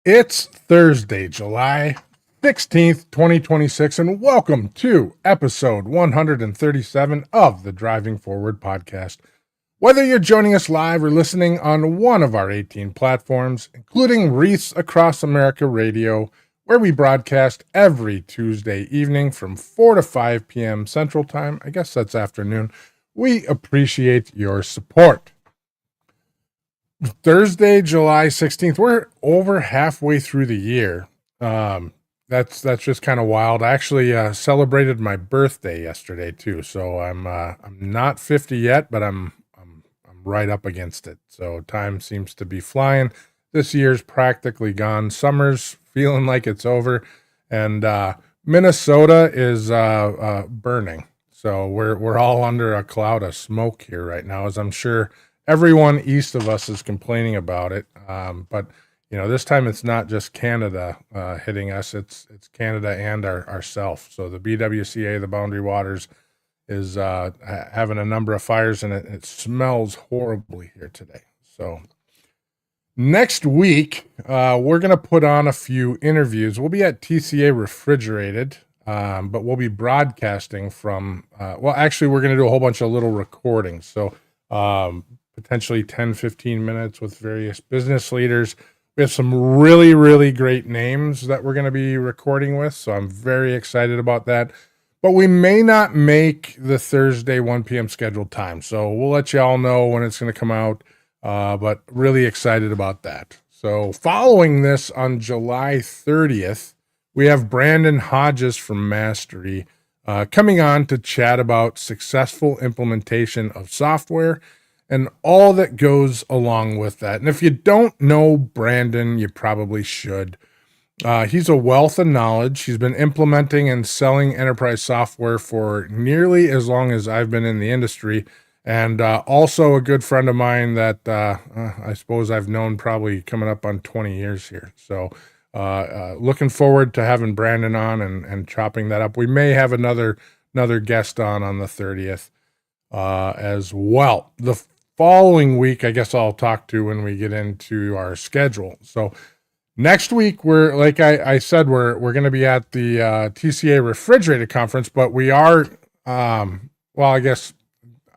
It's Thursday, July 16th, 2026, and welcome to episode 137 of the Driving Forward podcast. Whether you're joining us live or listening on one of our 18 platforms, including Reef's Across America Radio, where we broadcast every Tuesday evening from 4 to 5 p.m. Central Time, I guess that's afternoon, we appreciate your support. Thursday, July 16th. We're over halfway through the year. That's just kind of wild. I actually celebrated my birthday yesterday too, so I'm not 50 yet, but I'm right up against it. So time seems to be flying. This year's practically gone. Summer's feeling like it's over, and Minnesota is burning. So we're all under a cloud of smoke here right now, as I'm sure everyone east of us is complaining about it, but this time it's not just Canada hitting us; it's Canada and ourselves. So the BWCA, the Boundary Waters, is having a number of fires, and it smells horribly here today. So next week we're going to put on a few interviews. We'll be at TCA Refrigerated, but we'll be broadcasting from. Actually, we're going to do a whole bunch of little recordings. So. Potentially 10, 15 minutes with various business leaders. We have some really, really great names that we're going to be recording with, so I'm very excited about that. But we may not make the Thursday 1 p.m. scheduled time, so we'll let you all know when it's going to come out, but really excited about that. So following this on July 30th, we have Brandon Hodges from Mastery coming on to chat about successful implementation of software and all that goes along with that. And if you don't know Brandon, you probably should. He's a wealth of knowledge. He's been implementing and selling enterprise software for nearly as long as I've been in the industry, and also a good friend of mine that I suppose I've known probably coming up on 20 years here. So looking forward to having Brandon on and chopping that up. We may have another guest on the 30th as well. The following week, I guess I'll talk to when we get into our schedule. So next week, we're, like I said, we're going to be at the TCA Refrigerated Conference, but we are, I guess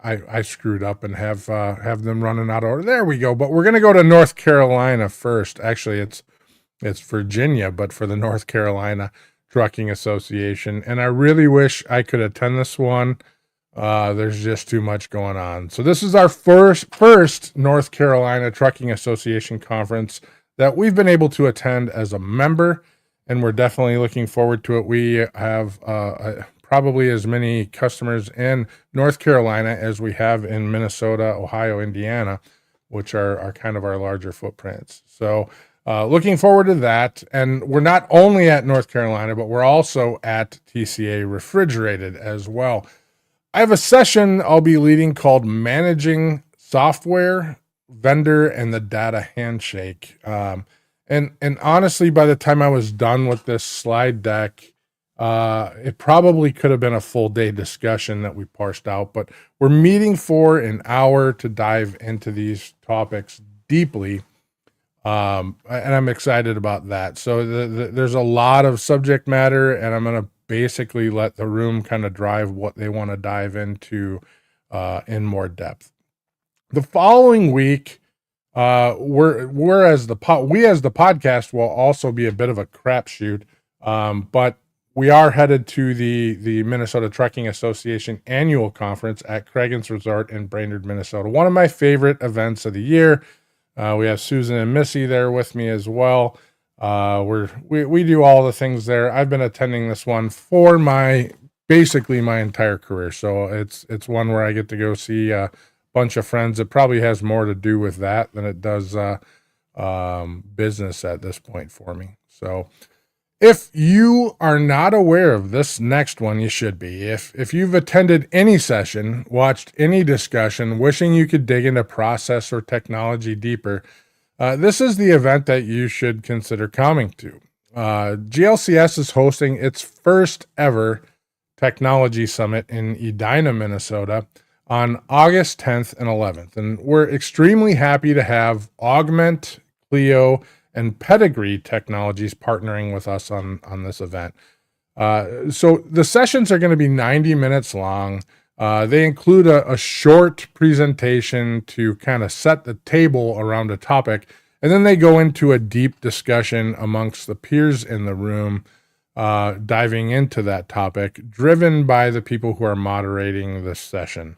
I screwed up and have them running out of order. There we go. But we're going to go to North Carolina first. Actually, it's Virginia, but for the North Carolina Trucking Association. And I really wish I could attend this one. There's just too much going on. So this is our first North Carolina Trucking Association conference that we've been able to attend as a member, and we're definitely looking forward to it. We have probably as many customers in North Carolina as we have in Minnesota, Ohio, Indiana, which are kind of our larger footprints. So looking forward to that. And we're not only at North Carolina, but we're also at TCA Refrigerated as well. I have a session I'll be leading called Managing Software, Vendor, and the Data Handshake. And honestly, by the time I was done with this slide deck, it probably could have been a full day discussion that we parsed out, but we're meeting for an hour to dive into these topics deeply. And I'm excited about that. So there's a lot of subject matter, and I'm going to basically let the room kind of drive what they want to dive into in more depth. The following week, we as the podcast will also be a bit of a crapshoot, but we are headed to the Minnesota Trucking Association annual conference at Craigens Resort in Brainerd, Minnesota. One of my favorite events of the year. We have Susan and Missy there with me as well. We do all the things there. I've been attending this one for basically my entire career. So it's one where I get to go see a bunch of friends. It probably has more to do with that than it does business at this point for me. So if you are not aware of this next one, you should be. If you've attended any session, watched any discussion, wishing you could dig into process or technology deeper, this is the event that you should consider coming to. GLCS is hosting its first ever technology summit in Edina, Minnesota on August 10th and 11th. And we're extremely happy to have Augment, Clio, and Pedigree Technologies partnering with us on this event. So the sessions are going to be 90 minutes long. They include a short presentation to kind of set the table around a topic, and then they go into a deep discussion amongst the peers in the room, diving into that topic, driven by the people who are moderating this session.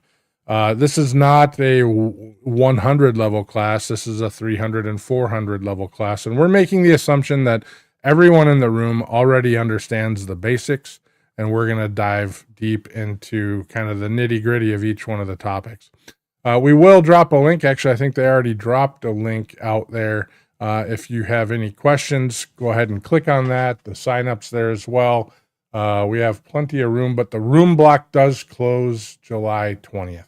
This is not a 100 level class. This is a 300 and 400 level class. And we're making the assumption that everyone in the room already understands the basics, and we're going to dive deep into kind of the nitty gritty of each one of the topics. We will drop a link. Actually, I think they already dropped a link out there. If you have any questions, go ahead and click on that. The sign-up's there as well. We have plenty of room, but the room block does close July 20th.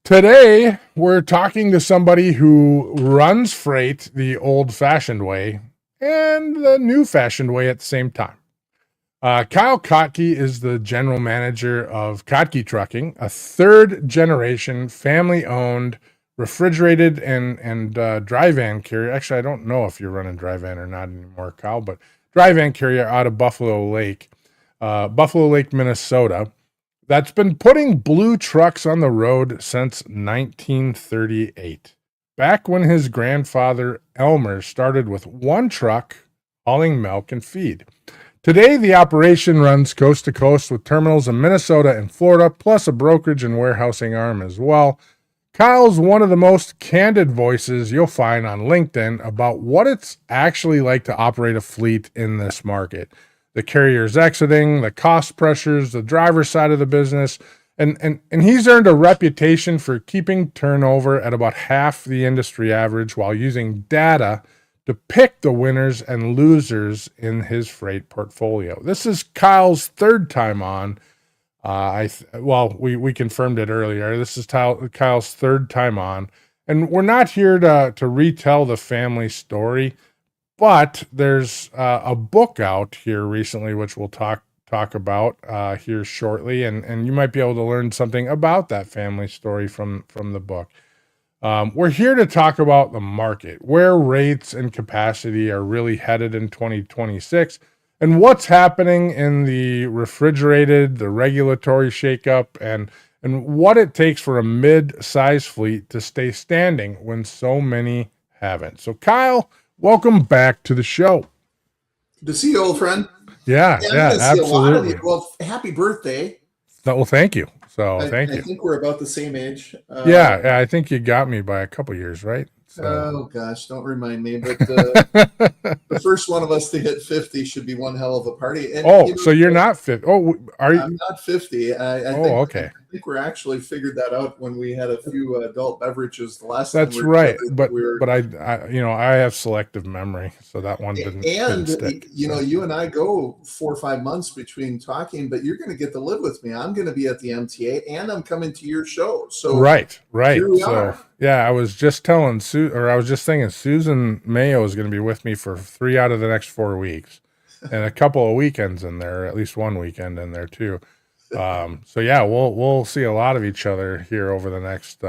Today, we're talking to somebody who runs freight the old-fashioned way and the new-fashioned way at the same time. Kyle Kottke is the general manager of Kottke Trucking, a third-generation, family-owned, refrigerated and dry van carrier. Actually, I don't know if you're running dry van or not anymore, Kyle, but dry van carrier out of Buffalo Lake, Minnesota, that's been putting blue trucks on the road since 1938. Back when his grandfather Elmer started with one truck hauling milk and feed. Today, the operation runs coast to coast with terminals in Minnesota and Florida, plus a brokerage and warehousing arm as well. Kyle's one of the most candid voices you'll find on LinkedIn about what it's actually like to operate a fleet in this market. The carriers exiting, the cost pressures, the driver side of the business, and he's earned a reputation for keeping turnover at about half the industry average while using data to pick the winners and losers in his freight portfolio. This is Kyle's third time on. We confirmed it earlier. This is Kyle's third time on, and we're not here to retell the family story, but there's a book out here recently, which we'll talk about here shortly, and you might be able to learn something about that family story from the book. We're here to talk about the market, where rates and capacity are really headed in 2026, and what's happening in the refrigerated, the regulatory shakeup, and what it takes for a mid-size fleet to stay standing when so many haven't. So, Kyle, welcome back to the show. Good to see you, old friend. Yeah, absolutely. Well, happy birthday. Well, thank you. Thank you. I think we're about the same age. Yeah, I think you got me by a couple years, right? So. Oh gosh, don't remind me. But the first one of us to hit 50 should be one hell of a party. And, so you're not 50? Oh, are you? I'm not 50. Okay. I think we're actually figured that out when we had a few adult beverages the last time. That's right. But I have selective memory, so that one didn't stick. You and I go 4 or 5 months between talking, but you're going to get to live with me. I'm going to be at the MTA, and I'm coming to your show. So right. Here we are. Yeah, I was just thinking Susan Mayo is going to be with me for 3 out of the next 4 weeks, and a couple of weekends in there, at least one weekend in there too. So yeah, we'll see a lot of each other here over the next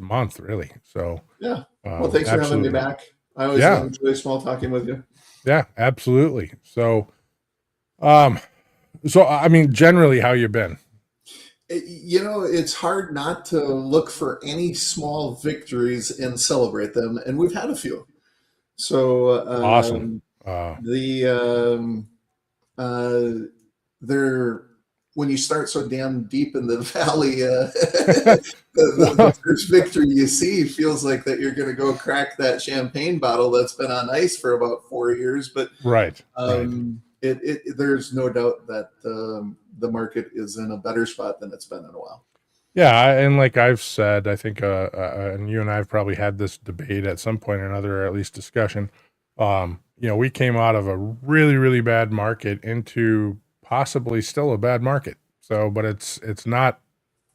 month, really. So yeah. Well, thanks for having me back. I always enjoy small talking with you. Yeah, absolutely. So I mean, generally, how you been? It's hard not to look for any small victories and celebrate them, and we've had a few. So awesome. When you start so damn deep in the valley, the first victory you see feels like that you're going to go crack that champagne bottle that's been on ice for about 4 years. But right. There's no doubt that the market is in a better spot than it's been in a while. Yeah, and like I've said, I think, and you and I have probably had this debate at some point or another, or at least discussion. We came out of a really, really bad market into possibly still a bad market. So, but it's not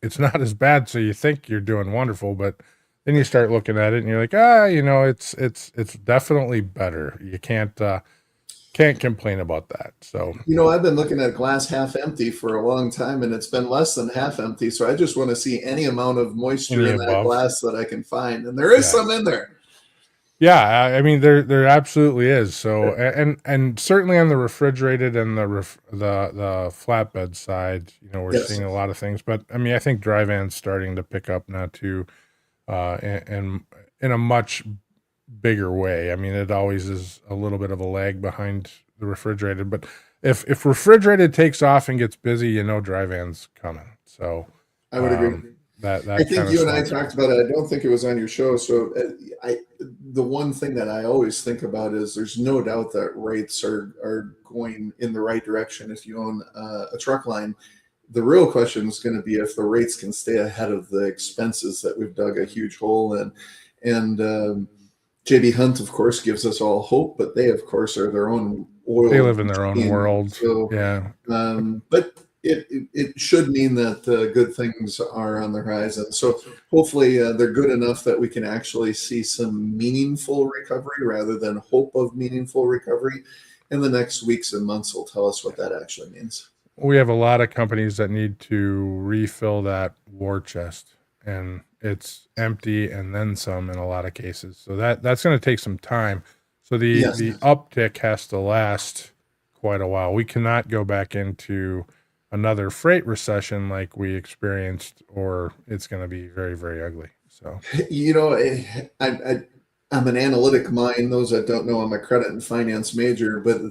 as bad. So you think you're doing wonderful, but then you start looking at it and you're like, it's definitely better. You can't complain about that. So, I've been looking at glass half empty for a long time, and it's been less than half empty. So I just want to see any amount of moisture in that glass that I can find. And there is some in there. Yeah, I mean there absolutely is. So and certainly on the refrigerated and the flatbed side, we're Yes, seeing a lot of things. But I mean, I think dry van's starting to pick up now too, and in a much bigger way. I mean, it always is a little bit of a lag behind the refrigerated, but if refrigerated takes off and gets busy, dry van's coming. So I would agree. um, that I that think kind of you and I starts. talked about it. I don't think it was on your show. So, the one thing that I always think about is there's no doubt that rates are going in the right direction if you own a truck line. The real question is going to be if the rates can stay ahead of the expenses that we've dug a huge hole in. And JB Hunt, of course, gives us all hope, but they, of course, are their own They oil live in their own machine. world. So, Yeah. but it should mean that good things are on the horizon. So hopefully they're good enough that we can actually see some meaningful recovery rather than hope of meaningful recovery. And the next weeks and months will tell us what that actually means. We have a lot of companies that need to refill that war chest, and it's empty and then some in a lot of cases. So that's going to take some time. So the Yes. the uptick has to last quite a while. We cannot go back into another freight recession like we experienced, or it's going to be very, very ugly. So You know, I'm an analytic mind. Those that don't know, I'm a credit and finance major, but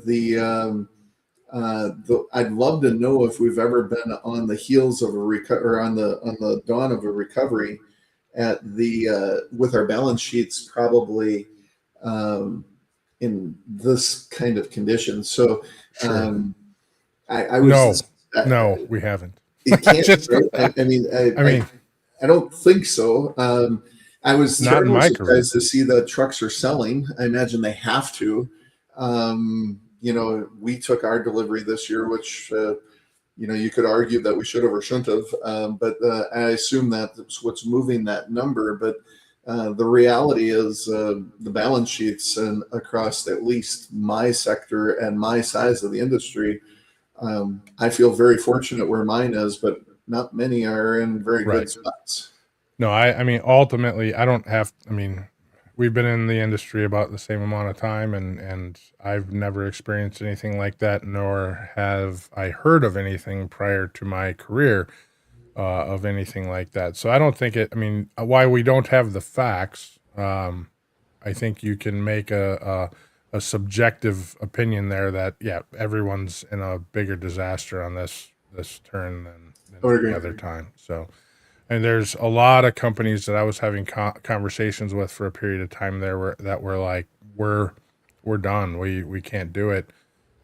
I'd love to know if we've ever been on the heels of a or on the dawn of a recovery at the with our balance sheets probably um, in this kind of condition. So sure. um, I No, was no, we haven't. it can't, Just, right? I mean, I mean, I don't think so. I was not in terribly my career. surprised to see that trucks are selling. I imagine they have to. We took our delivery this year, which you could argue that we should have or shouldn't have, but I assume that's what's moving that number. But the reality is the balance sheets and across at least my sector and my size of the industry, I feel very fortunate where mine is, but not many are in very good Right. spots. No, I mean, ultimately, I don't have. I mean, we've been in the industry about the same amount of time, and I've never experienced anything like that, nor have I heard of anything prior to my career of anything like that. So I don't think it. I mean, why we don't have the facts, I think you can make a subjective opinion there that yeah, everyone's in a bigger disaster on this turn than I would any agree. other time. So. And there's a lot of companies that I was having conversations with for a period of time there that were like, we're done. We can't do it.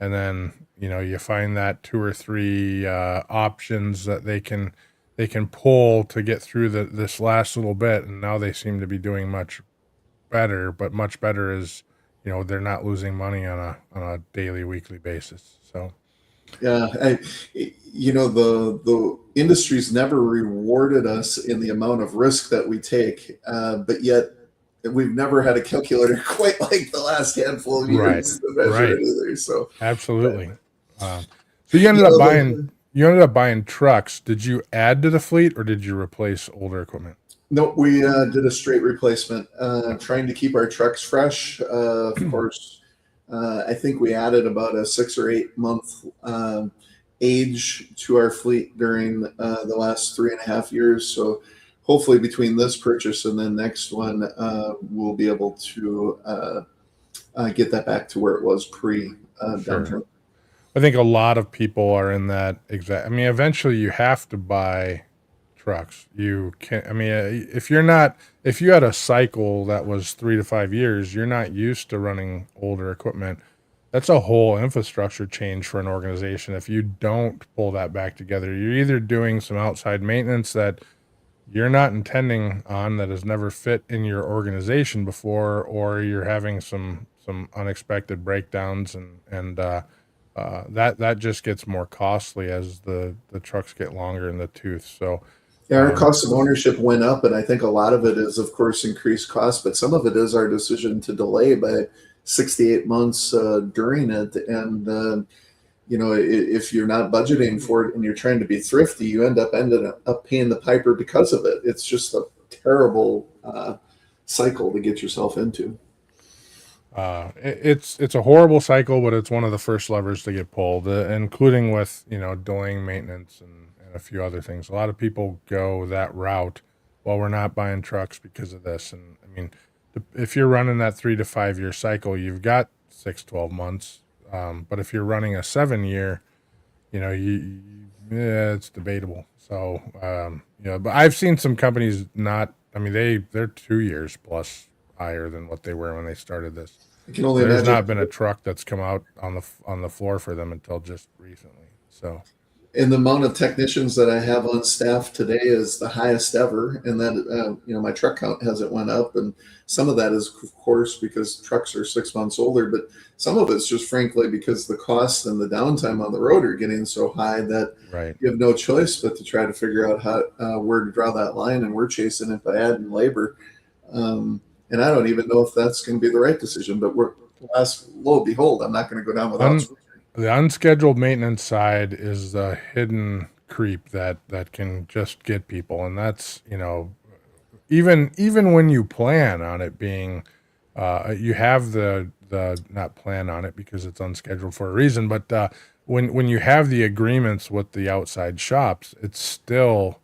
And then you find that two or three options that they can pull to get through this last little bit, and now they seem to be doing much better. But much better is they're not losing money on a daily, weekly basis. So Yeah, the industry's never rewarded us in the amount of risk that we take, but yet we've never had a calculator quite like the last handful of right, years to measure right. it either. So, Absolutely. So you you ended up know, buying you ended up buying trucks. Did you add to the fleet or did you replace older equipment? no, we did a straight replacement, Okay. trying to keep our trucks fresh. Of course, I think we added about a 6 or 8 month age to our fleet during the last 3.5 years. So hopefully between this purchase and the next one, we'll be able to get that back to where it was pre Sure. downturn. I think a lot of people are in that exact. I mean, eventually you have to buy trucks. You can. I mean, if you had a cycle that was 3 to 5 years, you're not used to running older equipment. That's a whole infrastructure change for an organization. If you don't pull that back together, you're either doing some outside maintenance that you're not intending on that has never fit in your organization before, or you're having some unexpected breakdowns, and that just gets more costly as the trucks get longer in the tooth. So, Yeah, our um, cost of ownership went up, and I think a lot of it is, of course, increased costs, but some of it is our decision to delay by 68 months during it. And if you're not budgeting for it and you're trying to be thrifty, you ended up paying the piper because of it. It's just a terrible cycle to get yourself into. It's a horrible cycle, but it's one of the first levers to get pulled, including with delaying maintenance and a few other things. A lot of people go that route. Well, we're not buying trucks because of this, and I mean, if you're running that 3 to 5 year cycle, you've got 6, 12 months. But if you're running a 7 year, yeah, it's debatable. So but I've seen some companies not. I mean, they're 2 years plus higher than what they were when they started this. I can only There's imagine. not been a truck that's come out on the floor for them until just recently. So And the amount of technicians that I have on staff today is the highest ever. And that, my truck count hasn't went up. And some of that is, of course, because trucks are 6 months older, but some of it's just frankly because the costs and the downtime on the road are getting so high that right. you have no choice but to try to figure out how where to draw that line. And we're chasing it by adding labor. And I don't even know if that's going to be the right decision, but lo and behold, I'm not going to go down without. The unscheduled maintenance side is the hidden creep that can just get people, and that's even when you plan on it being, you have the not plan on it because it's unscheduled for a reason, but when you have the agreements with the outside shops, it still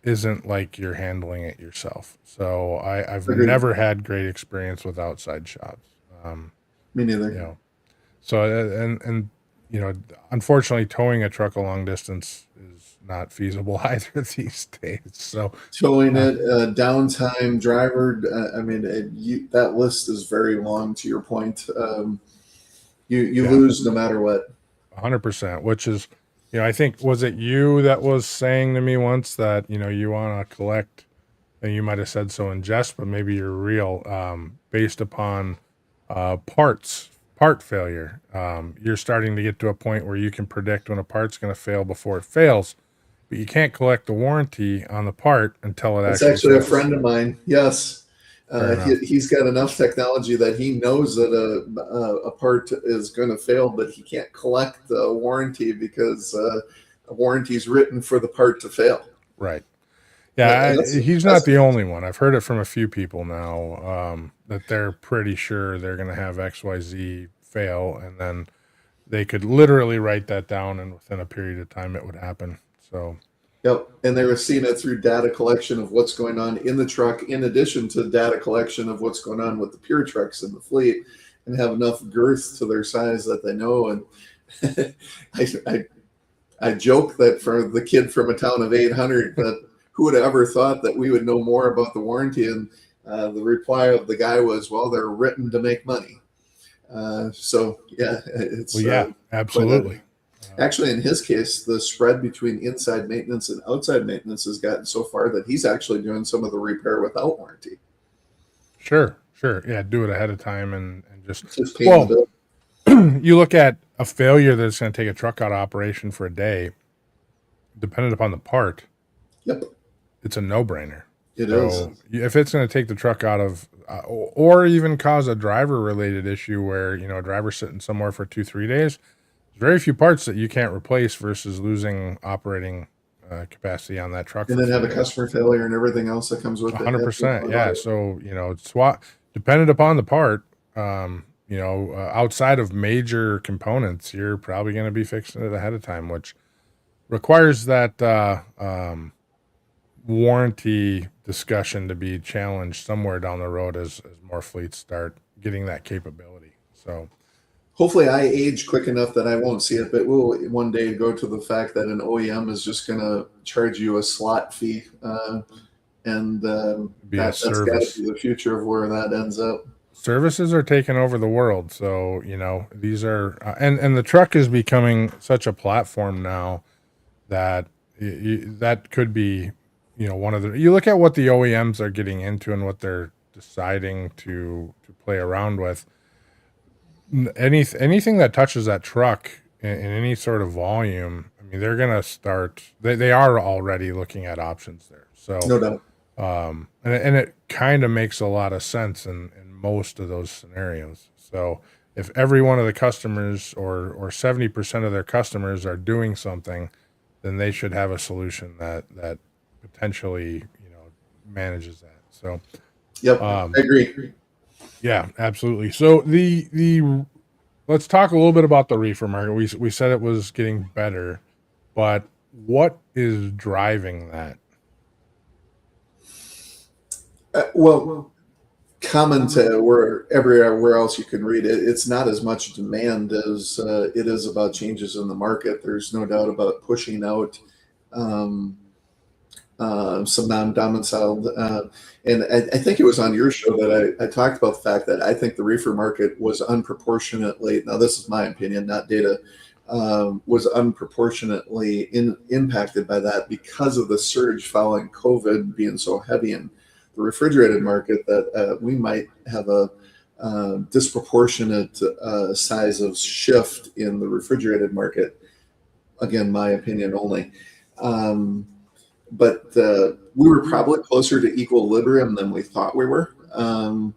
isn't like you're handling it yourself. So I've Agreed. never had great experience with outside shops. Me neither. So and unfortunately, towing a truck a long distance is not feasible either these days. So Towing it, downtime, driver. That list is very long. To your point, you lose no matter what. 100%. Which is, I think was it you that was saying to me once that you want to collect, and you might have said so in jest, but maybe you're real, based upon part failure. You're starting to get to a point where you can predict when a part's going to fail before it fails, but you can't collect the warranty on the part until it It's actually actually a fails. friend of mine. Yes. Fair enough. He's got enough technology that he knows that a part is going to fail, but he can't collect the warranty because a warranty is written for the part to fail. Right. And Yeah, he's not the only one. I've heard it from a few people now, that they're pretty sure they're going to have XYZ fail, and then they could literally write that down, and within a period of time, it would happen. So, Yep. And they were seeing it through data collection of what's going on in the truck, in addition to data collection of what's going on with the pure trucks in the fleet, and have enough girth to their size that they know. And I joke that for the kid from a town of 800, that who would have ever thought that we would know more about the warranty? And the reply of the guy was, well, they're written to make money. So yeah, it's absolutely. actually, in his case, the spread between inside maintenance and outside maintenance has gotten so far that he's actually doing some of the repair without warranty. Sure. Yeah, do it ahead of time and just Well, you look at a failure that's going to take a truck out of operation for a day, dependent upon the part. Yep. It's a no-brainer. It is. If it's going to take the truck out of, or even cause a driver-related issue where a driver's sitting somewhere for 2-3 days, there's very few parts that you can't replace versus losing operating capacity on that truck. And then have a customer failure and everything else that comes with it. 100%. Yeah. So dependent upon the part, outside of major components, you're probably going to be fixing it ahead of time, which requires that warranty discussion to be challenged somewhere down the road as more fleets start getting that capability. So hopefully I age quick enough that I won't see it, but we'll one day go to the fact that an OEM is just going to charge you a slot fee. That's got to be the future of where that ends up. Services are taking over the world. So, these are, and the truck is becoming such a platform now that that could be, one of you look at what the OEMs are getting into and what they're deciding to play around with. Anything that touches that truck in any sort of volume, I mean, they're going to start, they are already looking at options there. So, no doubt. And it kind of makes a lot of sense in most of those scenarios. So if every one of the customers or 70% of their customers are doing something, then they should have a solution that potentially, manages that. So, yep, I agree. Yeah, absolutely. So the let's talk a little bit about the reefer market. We said it was getting better, but what is driving that? Well, common to where everywhere else you can read it, it's not as much demand as it is about changes in the market. There's no doubt about pushing out um, some non-domiciled. And I think it was on your show that I talked about the fact that I think the reefer market was unproportionately, now this is my opinion, not data, was unproportionately impacted by that because of the surge following COVID being so heavy in the refrigerated market that we might have a disproportionate size of shift in the refrigerated market. Again, my opinion only. Um, but we were probably closer to equilibrium than we thought we were. And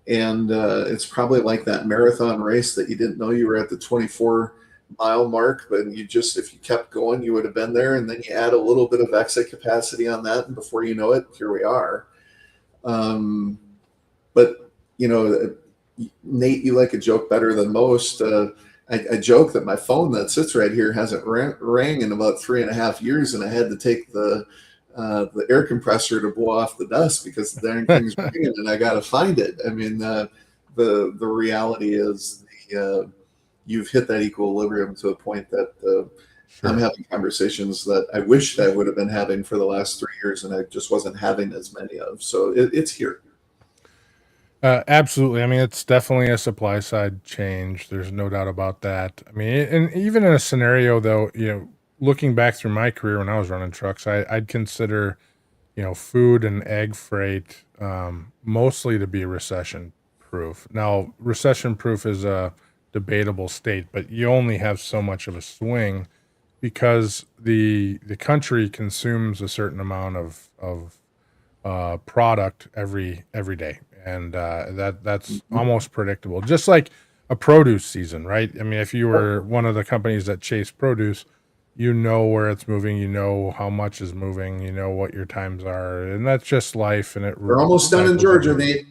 it's probably like that marathon race that you didn't know you were at the 24-mile mark, but you just, if you kept going, you would have been there. And then you add a little bit of exit capacity on that. And before you know it, here we are. But, you know, Nate, you like a joke better than most. I joke that my phone that sits right here hasn't rang in about 3.5 years, and I had to take the air compressor to blow off the dust because the darn thing's ringing, and I got to find it. I mean, the reality is you've hit that equilibrium to a point that I'm Sure. having conversations that I wished I would have been having for the last 3 years, and I just wasn't having as many of. So it's here. Absolutely. I mean, it's definitely a supply side change. There's no doubt about that. I mean, and even in a scenario though, looking back through my career when I was running trucks, I'd consider, food and egg freight mostly to be recession proof. Now, recession proof is a debatable state, but you only have so much of a swing because the country consumes a certain amount of product every day, and that's almost predictable. Just like a produce season, right? I mean, if you were one of the companies that chase produce, you know where it's moving, you know how much is moving, you know what your times are, and that's just life, and it We're almost done in cycles Georgia, every. Nate.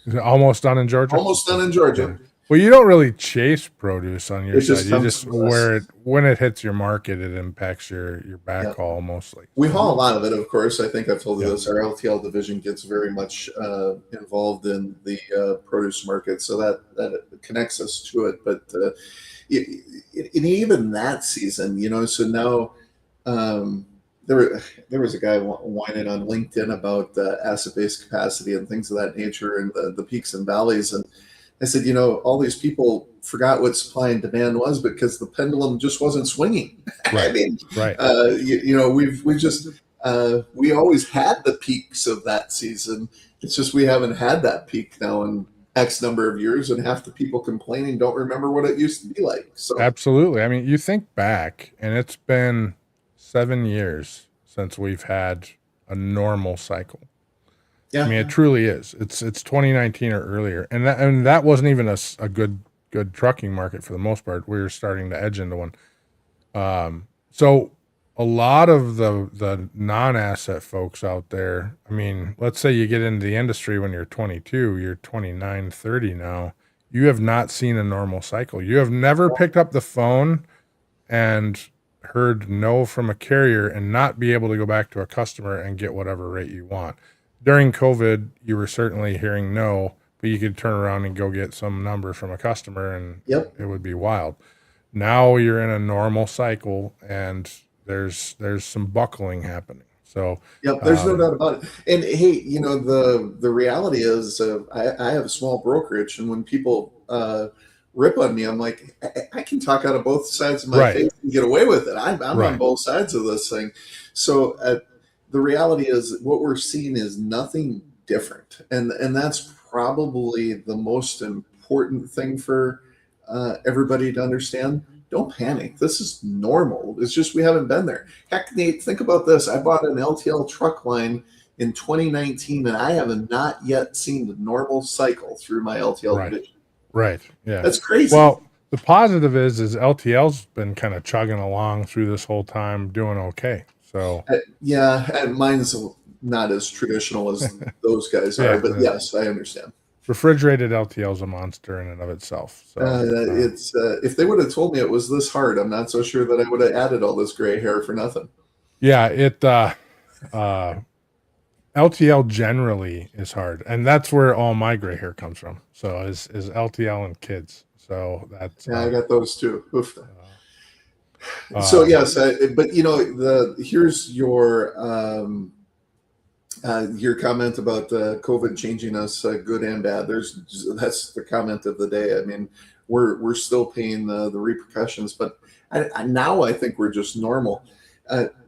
Is it almost done in Georgia? Almost done Okay, in Georgia. good. Well, you don't really chase produce on your It side. just You comes just to us. where it when it hits your market, it impacts your Yeah. backhaul mostly. We So haul a lot of it, of course. I think I've told you yeah, this. Our LTL division gets very much involved in the produce market, so that connects us to it. But in even that season, so now um, there was a guy whining on LinkedIn about asset-based capacity and things of that nature, and the peaks and valleys. And I said, all these people forgot what supply and demand was because the pendulum just wasn't swinging. I right, mean, right. we've just we always had the peaks of that season. It's just we haven't had that peak now in X number of years, and half the people complaining don't remember what it used to be like. So Absolutely. I mean, you think back, and it's been 7 years since we've had a normal cycle. I yeah, mean, it truly is. It's 2019 or earlier, and that wasn't even a good trucking market for the most part. We were starting to edge into one. So a lot of the non-asset folks out there, I mean, let's say you get into the industry when you're 22, you're 29, 30 now. You have not seen a normal cycle. You have never picked up the phone and heard no from a carrier and not be able to go back to a customer and get whatever rate you want. During COVID, you were certainly hearing no, but you could turn around and go get some number from a customer and yep. it would be wild. Now you're in a normal cycle and there's some buckling happening. So, Yep, there's no um, doubt about it. And hey, the reality is, I have a small brokerage, and when people rip on me, I'm like, I can talk out of both sides of my right, face and get away with it. I'm on right, both sides of this thing. So the reality is, what we're seeing is nothing different, and that's probably the most important thing for everybody to understand. Don't panic. This is normal. It's just we haven't been there. Heck, Nate, think about this. I bought an LTL truck line in 2019, and I have not yet seen the normal cycle through my LTL right, division. right. Yeah. That's crazy. Well, the positive is LTL's been kind of chugging along through this whole time, doing okay. So, Yeah, and mine's not as traditional as those guys are, yeah, but yes, I understand. refrigerated LTL is a monster in and of itself. So It's if they would have told me it was this hard, I'm not so sure that I would have added all this gray hair for nothing. yeah, LTL generally is hard, and that's where all my gray hair comes from. So is LTL and kids. So that's Yeah, I got those too. Oof. So um, yes, but here's your comment about COVID changing us, good and bad. That's the comment of the day. I mean, we're still paying the repercussions, but now I think we're just normal.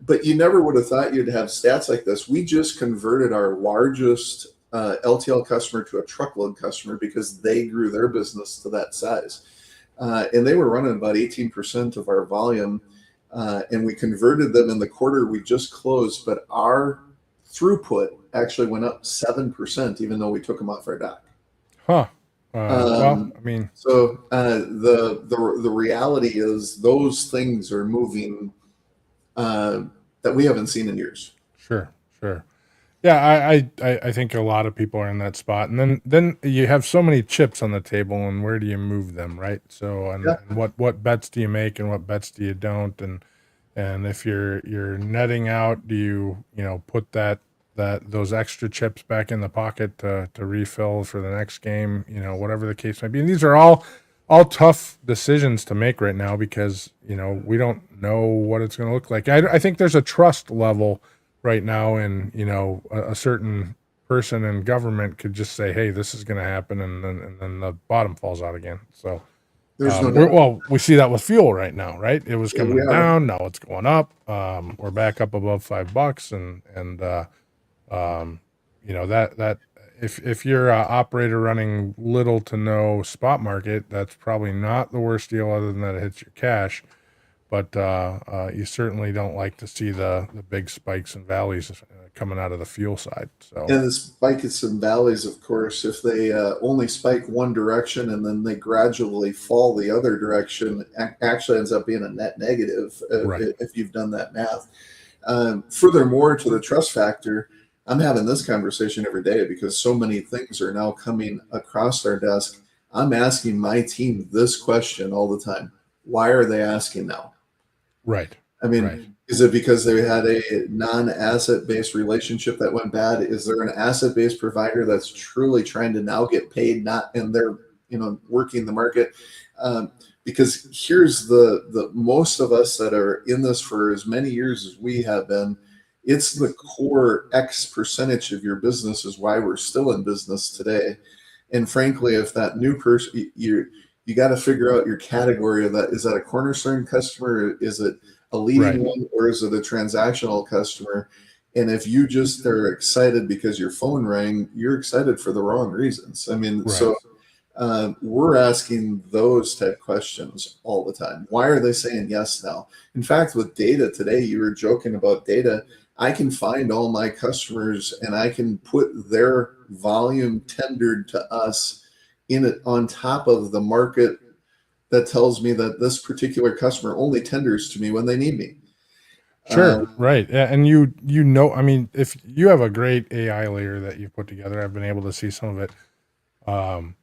But you never would have thought you'd have stats like this. We just converted our largest LTL customer to a truckload customer because they grew their business to that size, and they were running about 18% of our volume, and we converted them in the quarter we just closed. But our throughput actually went up 7%, even though we took them off our dock. huh. Well, Um, I mean, so the reality is those things are moving that we haven't seen in years. sure, sure. Yeah, I think a lot of people are in that spot, and then you have so many chips on the table, and where do you move them, right? So, Yeah, and what bets do you make, and what bets do you don't, and if you're netting out, do you put those extra chips back in the pocket to refill for the next game, whatever the case may be. And these are all tough decisions to make right now because we don't know what it's going to look like. I think there's a trust level right now, and a certain person in government could just say, "Hey, this is going to happen," and then the bottom falls out again. So, there's no doubt. we see that with fuel right now, right? It was Yeah, we coming are. down, now it's going up. We're back up above $5, and that if you're an operator running little to no spot market, that's probably not the worst deal, other than that it hits your cash. But you certainly don't like to see the big spikes and valleys coming out of the fuel side. So And the spikes and valleys, of course, if they only spike one direction and then they gradually fall the other direction, actually ends up being a net negative right, if you've done that math. Furthermore, to the trust factor, I'm having this conversation every day because so many things are now coming across our desk. I'm asking my team this question all the time. Why are they asking now? right, I right, mean, is it because they had a non-asset based relationship that went bad? Is there an asset based provider that's truly trying to now get paid, not and they're working the market? Because here's the most of us that are in this for as many years as we have been, it's the core X percentage of your business is why we're still in business today. And frankly, if that new person, you got to figure out your category of that. Is that a cornerstone customer? Is it a leading right, one, or is it a transactional customer? And if you just are excited because your phone rang, you're excited for the wrong reasons. I mean, right. so we're asking those type questions all the time. Why are they saying yes now? In fact, with data today, you were joking about data. I can find all my customers and I can put their volume tendered to us in it on top of the market that tells me that this particular customer only tenders to me when they need me. Sure, right. Yeah, and I mean, if you have a great AI layer that you've put together, I've been able to see some of it. Um,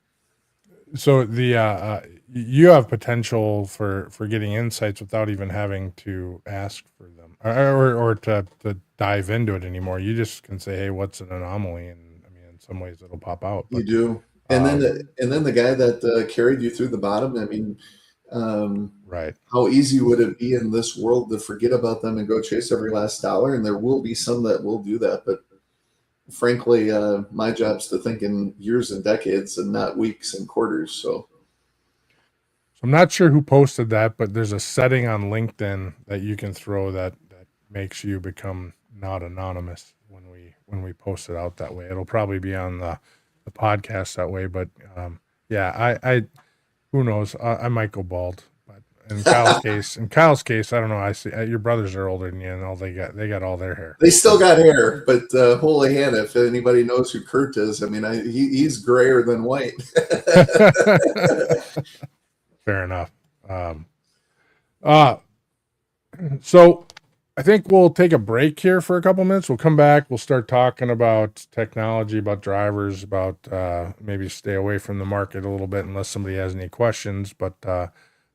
so you have potential for getting insights without even having to ask for them, or to dive into it anymore. You just can say, "Hey, what's an anomaly?" And I mean, in some ways, it'll pop out. You But do. um, And then the guy that carried you through the bottom. I mean, um, right, how easy would it be in this world to forget about them and go chase every last dollar? And there will be some that will do that, but frankly, my job's to think in years and decades and not weeks and quarters. So so I'm not sure who posted that, but there's a setting on LinkedIn that you can throw that makes you become not anonymous when we post it out that way. It'll probably be on the podcast that way, but yeah, I who knows? I might go bald, but in Kyle's case, I don't know. I see your brothers are older than you, and all they got all their hair. they still got hair, but holy Hannah, if anybody knows who Kurt is, I mean, he's grayer than white. Fair enough. Um, uh, so I think we'll take a break here for a couple minutes. We'll come back. We'll start talking about technology, about drivers, about maybe stay away from the market a little bit unless somebody has any questions, but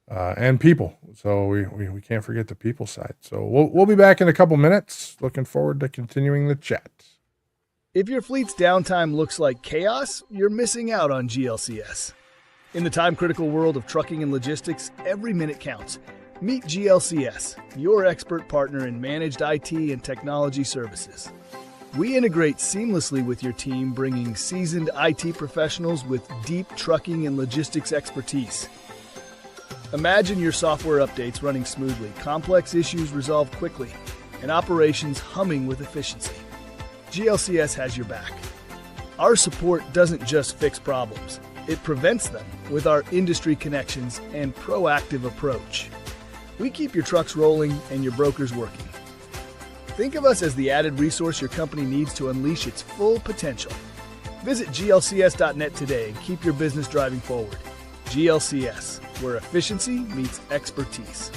and people. So we can't forget the people side. So we'll be back in a couple minutes. Looking forward to continuing the chat. If your fleet's downtime looks like chaos, you're missing out on GLCS. In the time-critical world of trucking and logistics, every minute counts. Meet GLCS, your expert partner in managed IT and technology services. We integrate seamlessly with your team, bringing seasoned IT professionals with deep trucking and logistics expertise. Imagine your software updates running smoothly, complex issues resolved quickly, and operations humming with efficiency. GLCS has your back. Our support doesn't just fix problems, it prevents them with our industry connections and proactive approach. We keep your trucks rolling and your brokers working. Think of us as the added resource your company needs to unleash its full potential. Visit glcs.net today and keep your business driving forward. GLCS, where efficiency meets expertise.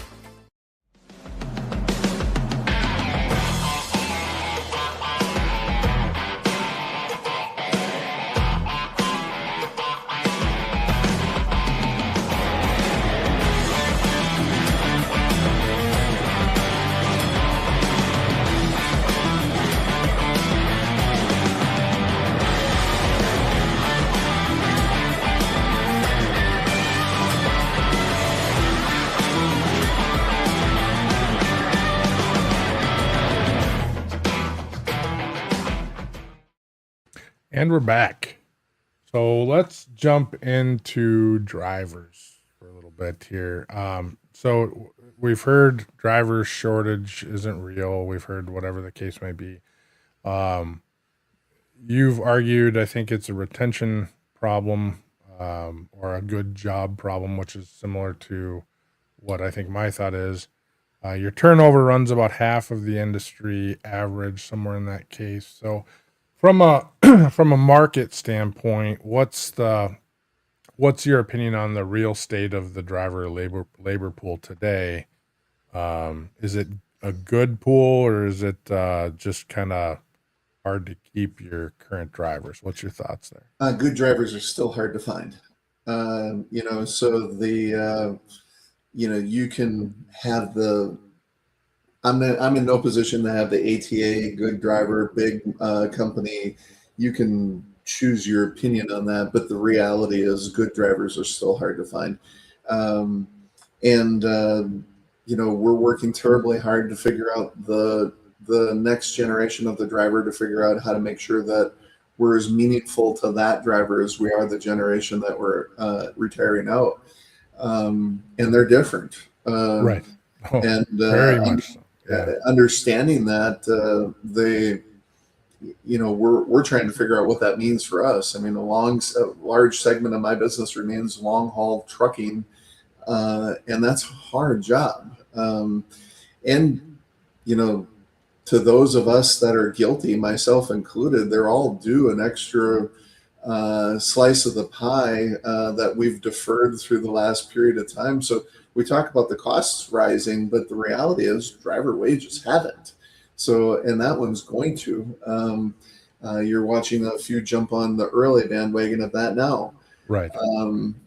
And we're back. So let's jump into drivers for a little bit here. So we've heard driver shortage isn't real. We've heard whatever the case may be. You've argued, I think it's a retention problem or a good job problem, which is similar to what I think my thought is. Your turnover runs about half of the industry average, somewhere in that case. So from a from a market standpoint, what's your opinion on the real state of the driver labor pool today? Is it a good pool, or is it just kind of hard to keep your current drivers? What's your thoughts there? Good drivers are still hard to find. So you can have I'm in no position to have the ATA, good driver, big company. You can choose your opinion on that, but the reality is good drivers are still hard to find. We're working terribly hard to figure out the next generation of the driver, to figure out how to make sure that we're as meaningful to that driver as we are the generation that we're retiring out. And they're different. Right. Oh, and very much so. Yeah. Understanding that we're trying to figure out what that means for us. I mean, a large segment of my business remains long haul trucking, and that's a hard job. To those of us that are guilty, myself included, they're all due an extra slice of the pie that we've deferred through the last period of time. So we talk about the costs rising, but the reality is driver wages haven't. So, and that one's going to. You're watching a few jump on the early bandwagon of that now. Right.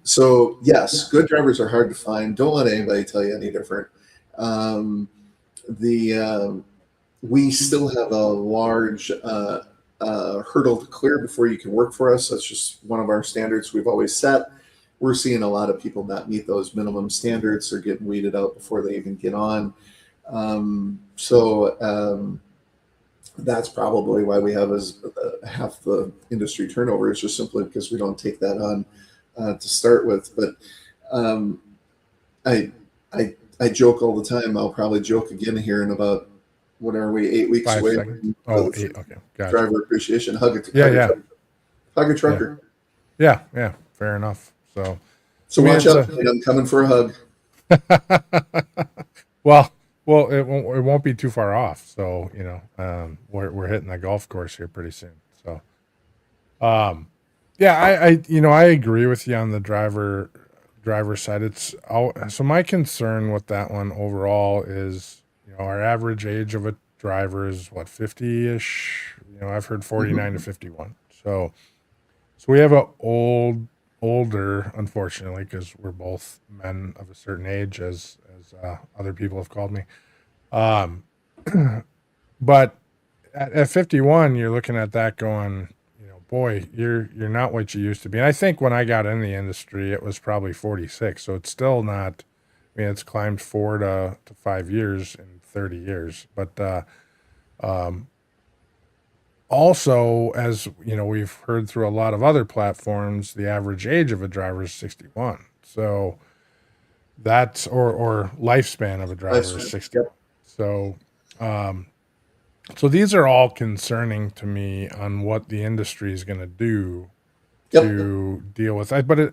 So yes, good drivers are hard to find. Don't let anybody tell you any different. We still have a large hurdle to clear before you can work for us. That's just one of our standards we've always set. We're seeing a lot of people not meet those minimum standards. They're getting weeded out before they even get on. That's probably why we have half the industry turnover, is just simply because we don't take that on to start with. But I joke all the time. I'll probably joke again here in about, what are we, 8 weeks 5 away? seconds. Oh, 8. Okay. Gotcha. Driver appreciation. Hug a trucker. Yeah. Fair enough. So watch out. I'm coming for a hug. Well, it won't be too far off. So we're hitting the golf course here pretty soon. So, I agree with you on the driver side. So my concern with that one overall is, our average age of a driver is what, 50-ish. I've heard 49 to 51. So we have a older, unfortunately, because we're both men of a certain age, as other people have called me. Um, but at 51, you're looking at that going, boy, you're not what you used to be. And I think when I got in the industry, it was probably 46. So it's still not. I mean, it's climbed 4 to 5 years in 30 years. But um, also, as we've heard through a lot of other platforms, the average age of a driver is 61. So that's or lifespan of a driver is Lifespan. 61. Yep. So um, so these are all concerning to me on what the industry is going to do Yep. to deal with that. But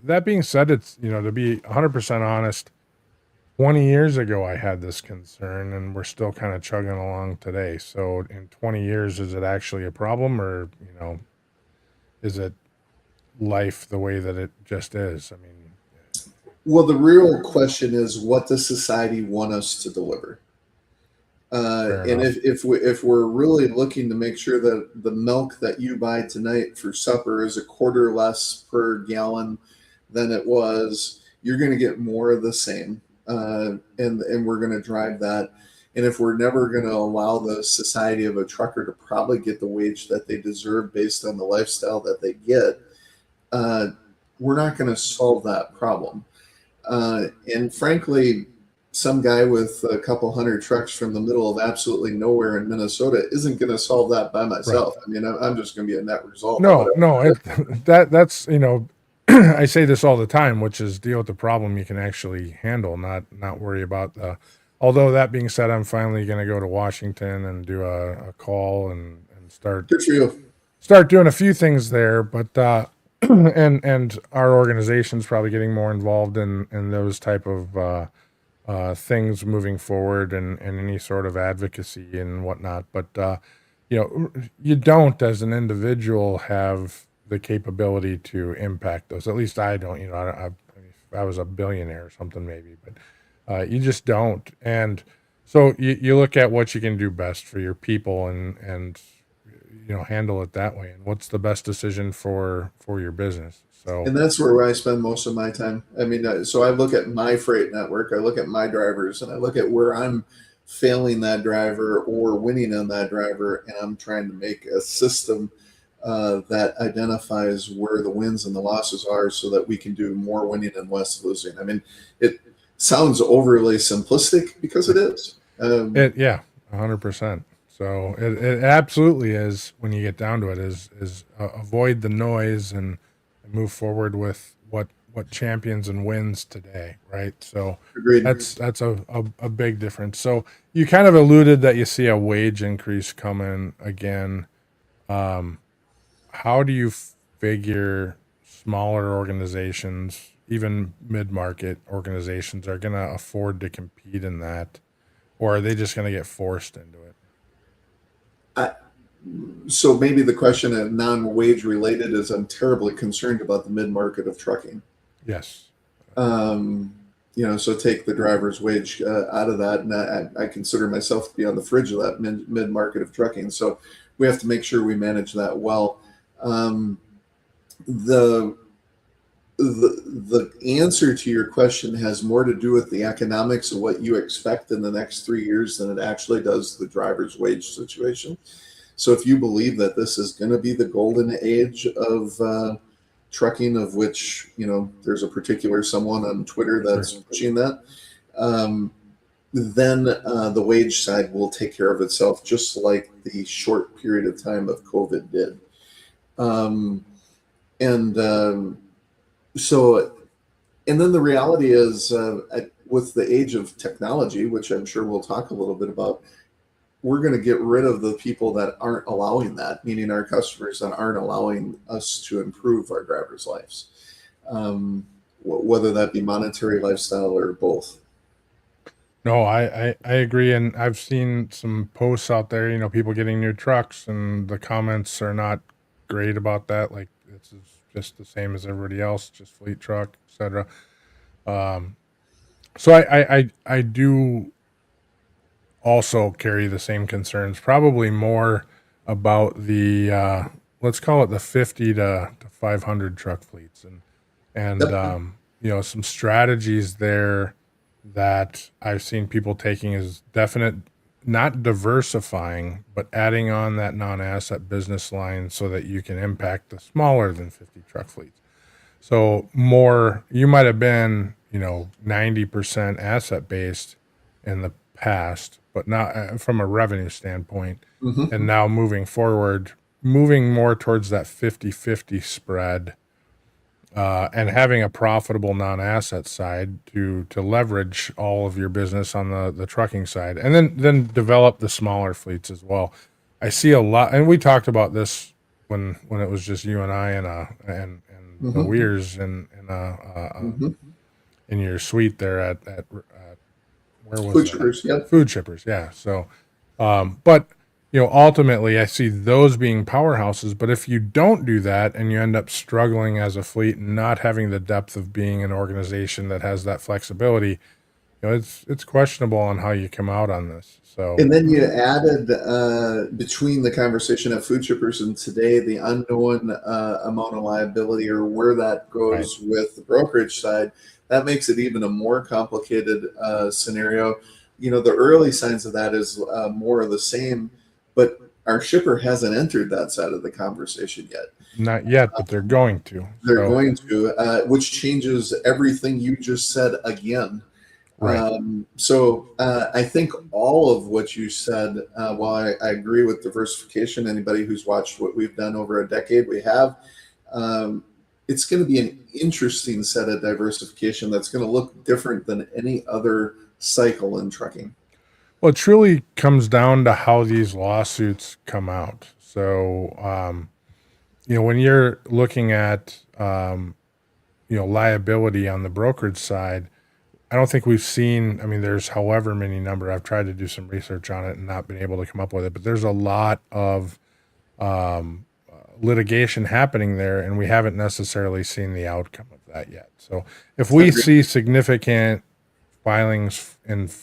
that being said, it's to be 100% honest, 20 years ago I had this concern, and we're still kind of chugging along today. So in 20 years, is it actually a problem, or is it life the way that it just is? I mean, Well, the real question is, what does society want us to deliver? fair And enough. if we're really looking to make sure that the milk that you buy tonight for supper is a quarter less per gallon than it was, you're going to get more of the same, and we're going to drive that. And if we're never going to allow the society of a trucker to probably get the wage that they deserve based on the lifestyle that they get, uh, we're not going to solve that problem. And frankly, some guy with a couple hundred trucks from the middle of absolutely nowhere in Minnesota isn't going to solve that by Right. myself. I mean, I'm just going to be a net result of No, whatever. no, that's I say this all the time, which is deal with the problem you can actually handle, not worry about the. Although that being said, I'm finally going to go to Washington and do a call and start Good for you. start doing a few things there. But and our organization's probably getting more involved in those type of things moving forward, and any sort of advocacy and whatnot. But you don't, as an individual, have the capability to impact those. At least I don't. If I was a billionaire or something, maybe, but you just don't. And so you look at what you can do best for your people, and handle it that way. And what's the best decision for your business? So And that's where I spend most of my time. I mean, so I look at my freight network, I look at my drivers, and I look at where I'm failing that driver or winning on that driver, and I'm trying to make a system that identifies where the wins and the losses are, so that we can do more winning and less losing. I mean, it sounds overly simplistic because it is. yeah, 100%. So it absolutely is, when you get down to it, is avoid the noise and move forward with what champions and wins today, right? So Agreed. that's a big difference. So you kind of alluded that you see a wage increase coming again. Um, how do you figure smaller organizations, even mid-market organizations, are going to afford to compete in that, or are they just going to get forced into it? So maybe the question of non-wage related is, I'm terribly concerned about the mid-market of trucking. Yes. Um, so take the driver's wage out of that, and I consider myself to be on the fridge of that mid-market of trucking. So we have to make sure we manage that well. Um, the the answer to your question has more to do with the economics of what you expect in the next 3 years than it actually does the driver's wage situation. So if you believe that this is going to be the golden age of trucking, of which there's a particular someone on Twitter that's Sure. pushing that, then the wage side will take care of itself, just like the short period of time of COVID did. Um, and so, and then the reality is, with the age of technology, which I'm sure we'll talk a little bit about, we're going to get rid of the people that aren't allowing that, meaning our customers that aren't allowing us to improve our drivers' lives, whether that be monetary, lifestyle, or both. No, I agree, and I've seen some posts out there, people getting new trucks, and the comments are not great about that. Like, this is just the same as everybody else, just fleet truck, etc. Um, so I do also carry the same concerns, probably more about the, let's call it the 50 to 500 truck fleets, and Yep. some strategies there that I've seen people taking is definite, not diversifying, but adding on that non-asset business line so that you can impact the smaller than 50 truck fleets. So more, you might have been, 90% asset based in the past, but not from a revenue standpoint. Mm-hmm. And now moving forward, moving more towards that 50-50 spread, and having a profitable non-asset side to leverage all of your business on the trucking side, and then develop the smaller fleets as well. I see a lot, and we talked about this when it was just you and I and the Mm-hmm. Weirs Mm-hmm. in your suite there at where was Food that? shippers. Yep. Food shippers, yeah. So, but ultimately, I see those being powerhouses. But if you don't do that and you end up struggling as a fleet and not having the depth of being an organization that has that flexibility, it's questionable on how you come out on this. So, And then you added between the conversation of food shippers and today the unknown amount of liability or where that right, goes with the brokerage side. That makes it even a more complicated scenario. The early signs of that is more of the same, but our shipper hasn't entered that side of the conversation yet. not yet, but they're going to. They're So, going to, which changes everything you just said again. right, I think all of what you said, while I agree with diversification, anybody who's watched what we've done over a decade, we have, it's going to be an interesting set of diversification that's going to look different than any other cycle in trucking. well, it truly comes down to how these lawsuits come out. So, when you're looking at liability on the brokerage side, I don't think we've seen. I mean, there's however many number. I've tried to do some research on it and not been able to come up with it, but there's a lot of litigation happening there, and we haven't necessarily seen the outcome of that yet. So, if we Agreed. see significant filings against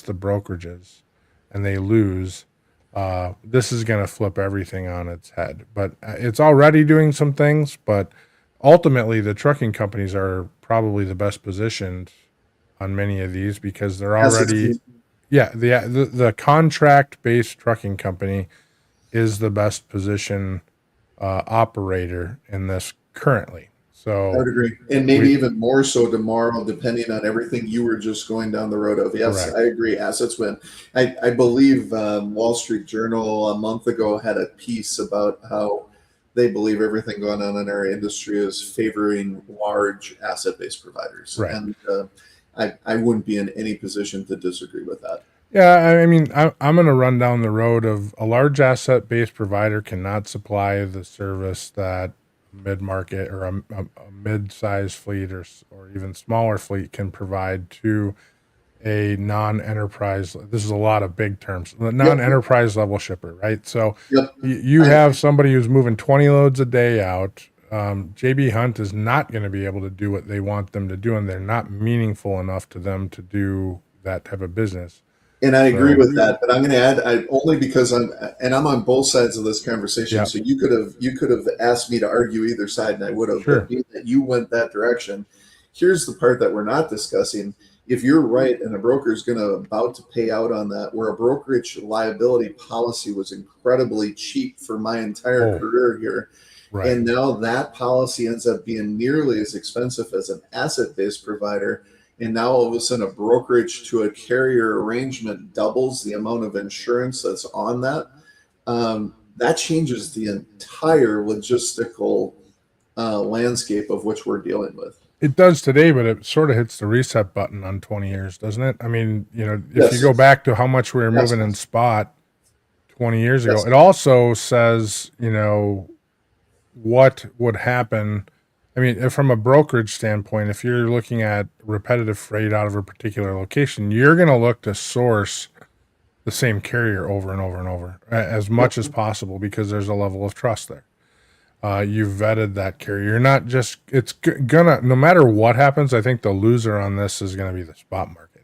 the brokerages, and they lose, this is going to flip everything on its head. But it's already doing some things. But ultimately, the trucking companies are probably the best positioned on many of these because they're As it's already, yeah, the contract based trucking company is the best position operator in this currently. I would So agree. And maybe we even more so tomorrow, depending on everything you were just going down the road of. Yes, I correct, agree. Assets win. I believe Wall Street Journal a month ago had a piece about how they believe everything going on in our industry is favoring large asset based providers. right. And I wouldn't be in any position to disagree with that. Yeah, I mean, I'm going to run down the road of a large asset-based provider cannot supply the service that mid-market or a mid-sized fleet or even smaller fleet can provide to a non-enterprise. This is a lot of big terms. The Yep. non-enterprise level shipper, right? So Yep. you I have agree. somebody who's moving 20 loads a day out. JB Hunt is not going to be able to do what they want them to do, and they're not meaningful enough to them to do that type of business. And I agree So, with that, but I'm going to add only because I'm on both sides of this conversation. yeah, So you could have asked me to argue either side, and I would have. But sure. being that you went that direction, here's the part that we're not discussing. If you're right, and a broker is going to about to pay out on that, where a brokerage liability policy was incredibly cheap for my entire Oh, career here, right. and now that policy ends up being nearly as expensive as an asset-based provider. And now all of a sudden, a brokerage to a carrier arrangement doubles the amount of insurance that's on that. That changes the entire logistical landscape of which we're dealing with. It does today, but it sort of hits the reset button on 20 years, doesn't it? I mean, if you Yes, go back to how much we were yes, moving in spot 20 years ago, yes. it also says, what would happen. I mean, from a brokerage standpoint, if you're looking at repetitive freight out of a particular location, you're going to look to source the same carrier over and over and over as much as Yep. possible because there's a level of trust there. You've vetted that carrier. You're not just, gonna, no matter what happens, I think the loser on this is going to be the spot market.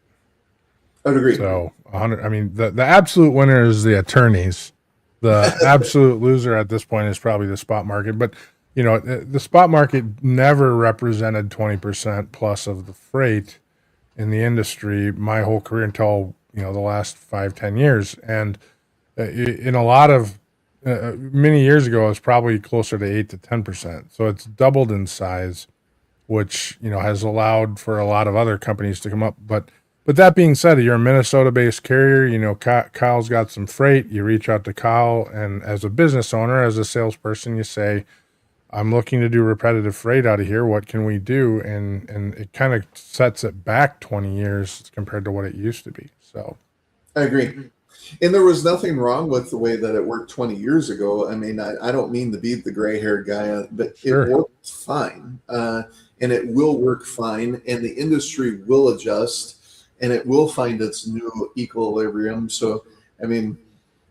I would agree. So, 100. I mean, the absolute winner is the attorneys. The absolute loser at this point is probably the spot market. But, the spot market never represented 20% plus of the freight in the industry my whole career until, the last 5-10 years. And in a lot of many years ago, it was probably closer to 8 to 10%. So it's doubled in size, which has allowed for a lot of other companies to come up. But that being said, you're a Minnesota-based carrier. Kyle's got some freight. You reach out to Kyle, and as a business owner, as a salesperson, you say, "I'm looking to do repetitive freight out of here. What can we do?" And it kind of sets it back 20 years compared to what it used to be. So I agree. And there was nothing wrong with the way that it worked 20 years ago. I mean, I don't mean to be the gray-haired guy, but sure. it worked fine. And it will work fine, and the industry will adjust, and it will find its new equilibrium. So, I mean,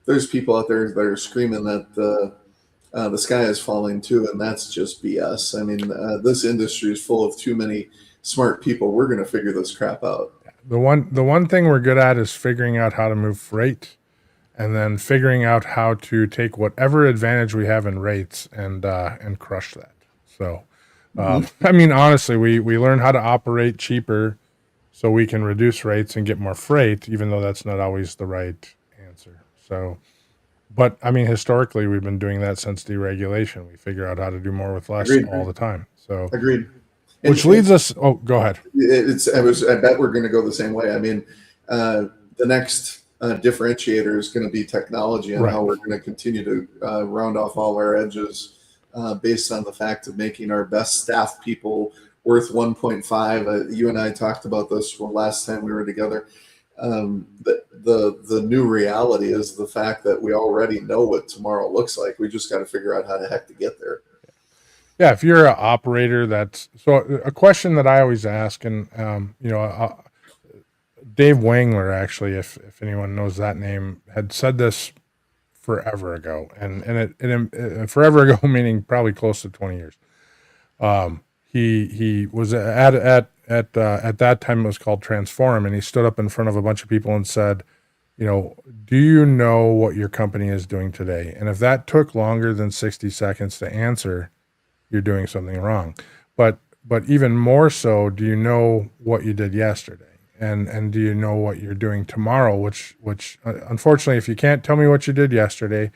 there's people out there that are screaming that the sky is falling too, and that's just BS. I mean, this industry is full of too many smart people. We're going to figure this crap out. The one thing we're good at is figuring out how to move freight, and then figuring out how to take whatever advantage we have in rates and crush that. So, I mean, honestly, we learn how to operate cheaper so we can reduce rates and get more freight, even though that's not always the right answer. So, but I mean, historically, we've been doing that since deregulation. We figure out how to do more with less all the time. So, Agreed. Which leads us. Oh, go ahead. I bet we're going to go the same way. I mean, the next differentiator is going to be technology and how we're going to continue to round off all our edges based on the fact of making our best staff people worth 1.5. You and I talked about this last time we were together. The new reality is the fact that we already know what tomorrow looks like. We just got to figure out how the heck to get there. Yeah, if you're an operator, so a question that I always ask, and Dave Wangler, actually, if anyone knows that name, had said this forever ago, and it forever ago meaning probably close to 20 years. He was at that time it was called Transform, and he stood up in front of a bunch of people and said, do you know what your company is doing today? And if that took longer than 60 seconds to answer, you're doing something wrong. But even more so, do you know what you did yesterday? And do you know what you're doing tomorrow? Which unfortunately, if you can't tell me what you did yesterday,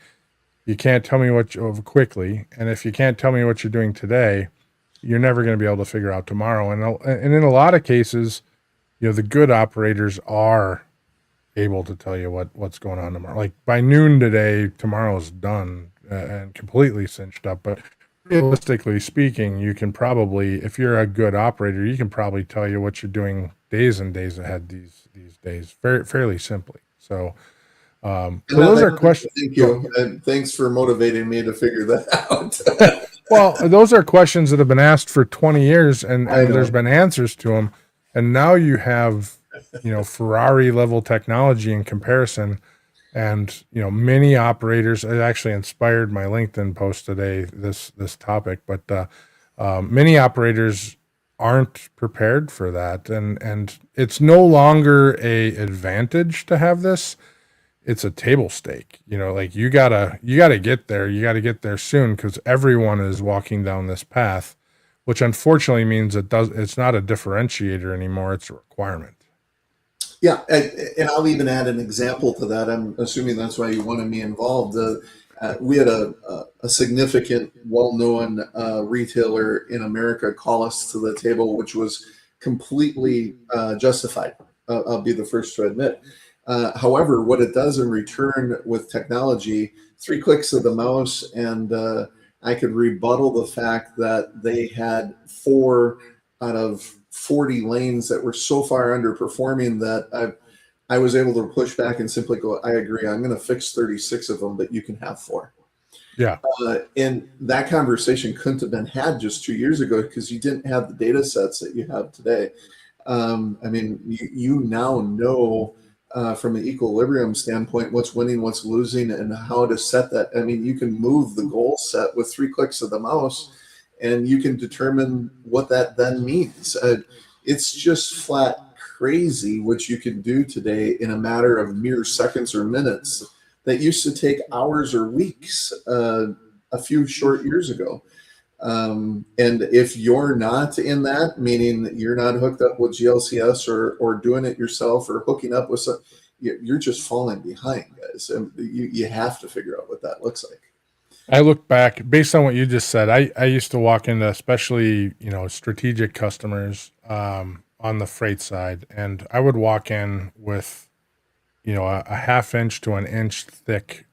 you can't tell me quickly. And if you can't tell me what you're doing today, you're never going to be able to figure out tomorrow. And in a lot of cases, the good operators are able to tell you what's going on tomorrow. Like by noon today, tomorrow's done and completely cinched up. But realistically speaking, you can probably, if you're a good operator, you can probably tell you what you're doing days and days ahead these days, fairly simply. So, those are questions. Thank you, and thanks for motivating me to figure that out. Well, those are questions that have been asked for 20 years, and there's been answers to them, and now you have, Ferrari level technology in comparison. And many operators. It actually inspired my LinkedIn post today. This topic, but many operators aren't prepared for that, and it's no longer a advantage to have this. It's a table stake. Like you gotta get there. You gotta get there soon because everyone is walking down this path, which unfortunately means it's not a differentiator anymore. It's a requirement. Yeah, and I'll even add an example to that. I'm assuming that's why you wanted me involved. We had a significant, well-known retailer in America call us to the table, which was completely justified. I'll be the first to admit. However, what it does in return with technology, 3 clicks of the mouse, and I could rebuttal the fact that they had 4 out of 40 lanes that were so far underperforming that I was able to push back and simply go, I agree, I'm going to fix 36 of them, but you can have 4. Yeah. And that conversation couldn't have been had just 2 years ago because you didn't have the data sets that you have today. I mean, you now know from an equilibrium standpoint what's winning, what's losing, and how to set that. I mean, you can move the goal set with 3 clicks of the mouse, and you can determine what that then means. It's just flat crazy what you can do today in a matter of mere seconds or minutes that used to take hours or weeks a few short years ago. And if you're not in that, meaning you're not hooked up with GLCS or doing it yourself or hooking up with some, you're just falling behind, guys. And you have to figure out what that looks like. I look back based on what you just said. I used to walk into, especially, strategic customers, on the freight side, and I would walk in with, a half inch to an inch thick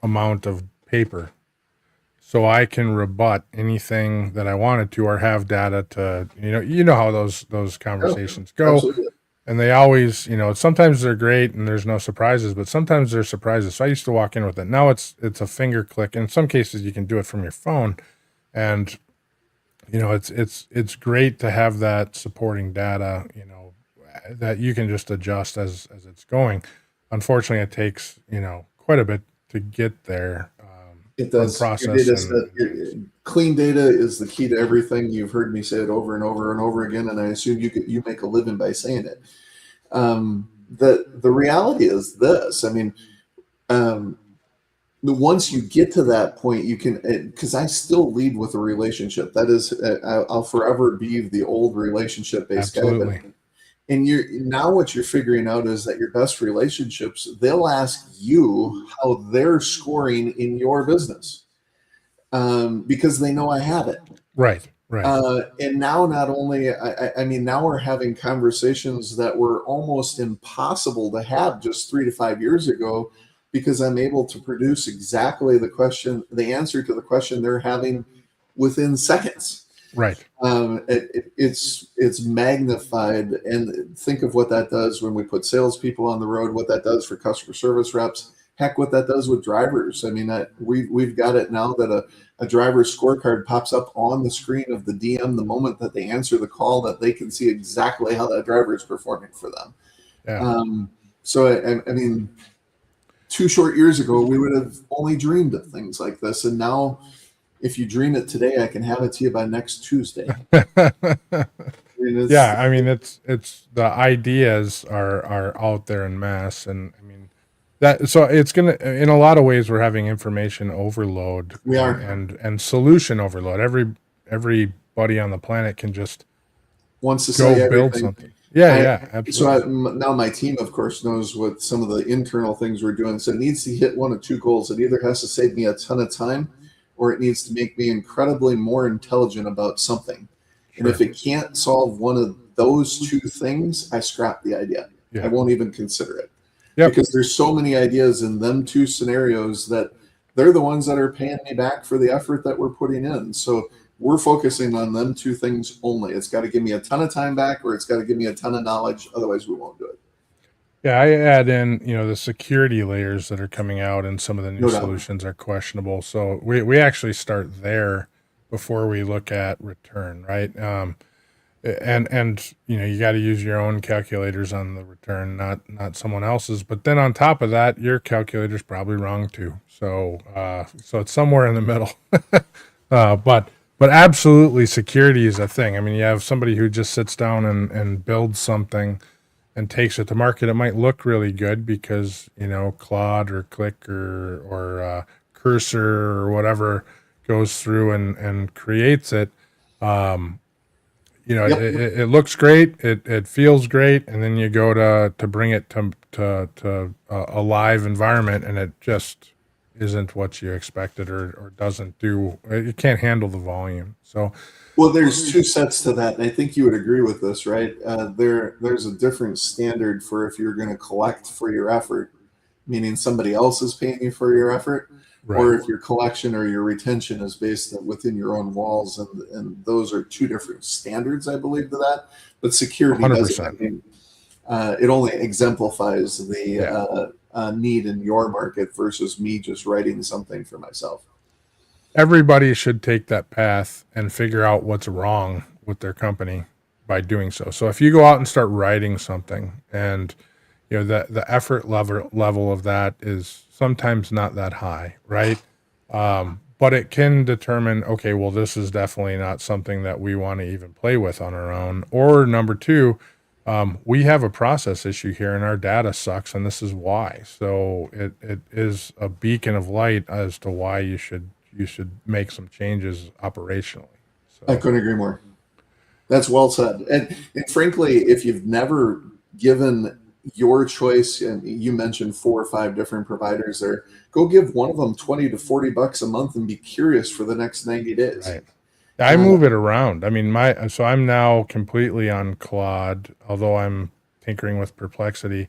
amount of paper, so I can rebut anything that I wanted to, or have data to, how those conversations go. Absolutely. And they always, sometimes they're great and there's no surprises, but sometimes there's surprises. So I used to walk in with it. Now it's a finger click. In some cases you can do it from your phone, and it's great to have that supporting data, that you can just adjust as it's going. Unfortunately, it takes, quite a bit to get there. It does. Clean data is the key to everything. You've heard me say it over and over and over again, and I assume you make a living by saying it. The reality is this. I mean, once you get to that point, you can, because I still lead with a relationship. That is, I'll forever be the old relationship-based guy. Absolutely. And now what you're figuring out is that your best relationships, they'll ask you how they're scoring in your business, because they know I have it. Right. And now not only, I mean, now we're having conversations that were almost impossible to have just 3 to 5 years ago, because I'm able to produce exactly the answer to the question they're having within seconds. Right. It's magnified, and think of what that does when we put salespeople on the road, what that does for customer service reps, heck, what that does with drivers. I mean, we've got it now that a driver's scorecard pops up on the screen of the DM the moment that they answer the call, that they can see exactly how that driver is performing for them. Yeah. So, I mean, 2 short years ago, we would have only dreamed of things like this. And now, if you dream it today, I can have it to you by next Tuesday. Yeah, I mean, it's the ideas are out there in mass, and I mean that. So it's gonna, in a lot of ways, we're having information overload. We are, and solution overload. Everybody on the planet can just wants to go say build something. Yeah, absolutely. So now my team, of course, knows what some of the internal things we're doing. So it needs to hit one of 2 goals. It either has to save me a ton of time, or it needs to make me incredibly more intelligent about something. Sure. And if it can't solve one of those 2 things, I scrap the idea. Yeah. I won't even consider it. Yep. Because there's so many ideas in them 2 scenarios that they're the ones that are paying me back for the effort that we're putting in. So we're focusing on them 2 things only. It's got to give me a ton of time back, or it's got to give me a ton of knowledge. Otherwise, we won't do it. Yeah, I add in, the security layers that are coming out, and some of the new solutions are questionable. So we actually start there before we look at return, right? And you got to use your own calculators on the return, not someone else's. But then on top of that, your calculator's probably wrong too. So it's somewhere in the middle. But absolutely, security is a thing. I mean, you have somebody who just sits down and builds something and takes it to market. It might look really good because, Claude or Click or Cursor or whatever goes through and creates it. Yep. It looks great. It feels great. And then you go to bring it to a live environment, and it just isn't what you expected, or doesn't do. It can't handle the volume. So, well, there's 2 sets to that, and I think you would agree with this, right? There's a different standard for if you're going to collect for your effort, meaning somebody else is paying you for your effort, right, or if your collection or your retention is based within your own walls, and those are 2 different standards, I believe, to that. But security 100%. doesn't. I mean, it only exemplifies the need in your market versus me just writing something for myself. Everybody should take that path and figure out what's wrong with their company by doing so. So if you go out and start writing something, and the effort level of that is sometimes not that high, right? But it can determine, okay, well, this is definitely not something that we want to even play with on our own. Or number 2, We have a process issue here and our data sucks and this is why. So it is a beacon of light as to why you should make some changes operationally. I So couldn't agree more. That's well said. And frankly, if you've never given your choice, and you mentioned 4 or 5 different providers there, go give one of them 20 to 40 bucks a month and be curious for the next 90 days. right. I Uh, move it around. I mean, so I'm now completely on Claude, although I'm tinkering with Perplexity.